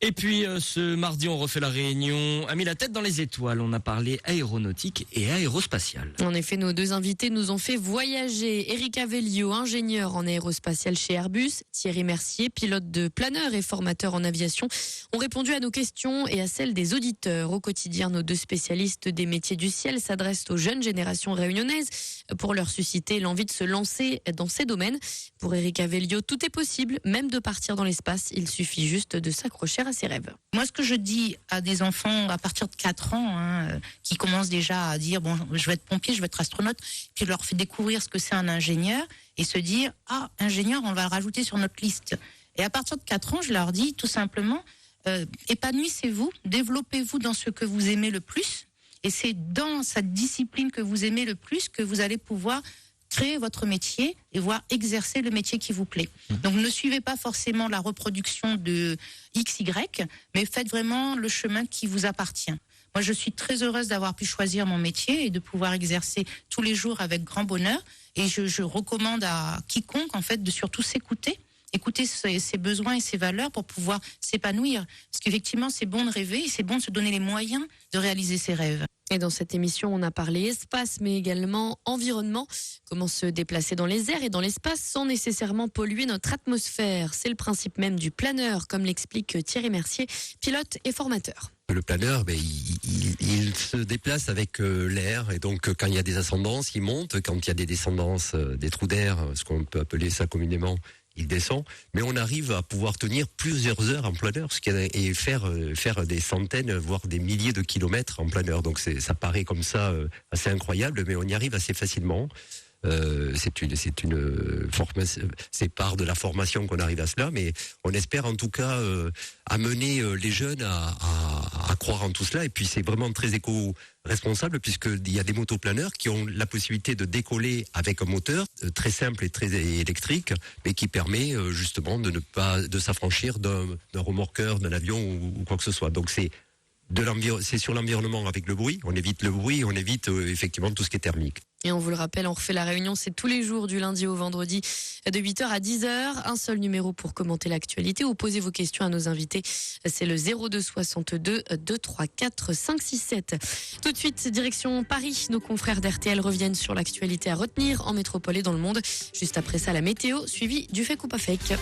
Et puis ce mardi, on refait la réunion, a mis la tête dans les étoiles. On a parlé aéronautique et aérospatiale. En effet, nos deux invités nous ont fait voyager. Éric Avellio, ingénieur en aérospatial chez Airbus. Thierry Mercier, pilote de planeur et formateur en aviation, ont répondu à nos questions et à celles des auditeurs. Au quotidien, nos deux spécialistes des métiers du ciel s'adressent aux jeunes générations réunionnaises pour leur susciter l'envie de se lancer dans ces domaines. Pour Éric Avellio, tout est possible, même de partir dans l'espace. Il suffit juste de s'accrocher à ses rêves. Moi, ce que je dis à des enfants à partir de 4 ans, qui commencent déjà à dire, bon, je vais être pompier, je vais être astronaute, puis je leur fais découvrir ce que c'est un ingénieur et se dire, ah, ingénieur, on va le rajouter sur notre liste. Et à partir de 4 ans, je leur dis tout simplement, épanouissez-vous, développez-vous dans ce que vous aimez le plus, et c'est dans cette discipline que vous aimez le plus que vous allez pouvoir créer votre métier et voir exercer le métier qui vous plaît. Donc ne suivez pas forcément la reproduction de XY, mais faites vraiment le chemin qui vous appartient. Moi, je suis très heureuse d'avoir pu choisir mon métier et de pouvoir exercer tous les jours avec grand bonheur. Et je recommande à quiconque, en fait, de surtout s'écouter, écouter ses besoins et ses valeurs pour pouvoir s'épanouir. Parce qu'effectivement, c'est bon de rêver et c'est bon de se donner les moyens de réaliser ses rêves. Et dans cette émission, on a parlé espace, mais également environnement. Comment se déplacer dans les airs et dans l'espace sans nécessairement polluer notre atmosphère. C'est le principe même du planeur, comme l'explique Thierry Mercier, pilote et formateur. Le planeur, il se déplace avec l'air, et donc quand il y a des ascendances, il monte. Quand il y a des descendances, des trous d'air, ce qu'on peut appeler ça communément, il descend. Mais on arrive à pouvoir tenir plusieurs heures en planeur, et faire des centaines, voire des milliers de kilomètres en planeur. Donc ça paraît comme ça assez incroyable, mais on y arrive assez facilement. C'est part de la formation qu'on arrive à cela, mais on espère en tout cas amener les jeunes à croire en tout cela. Et puis c'est vraiment très éco-responsable, puisqu'il y a des motoplaneurs qui ont la possibilité de décoller avec un moteur très simple et très électrique, mais qui permet justement de s'affranchir d'un remorqueur, d'un avion ou quoi que ce soit. Donc c'est sur l'environnement avec le bruit. On évite le bruit, on évite effectivement tout ce qui est thermique. Et on vous le rappelle, on refait la réunion, c'est tous les jours du lundi au vendredi de 8h à 10h. Un seul numéro pour commenter l'actualité ou poser vos questions à nos invités. C'est le 02 62 234 567. Tout de suite, direction Paris. Nos confrères d'RTL reviennent sur l'actualité à retenir en métropole et dans le monde. Juste après ça, la météo, suivie du fake ou pas fake.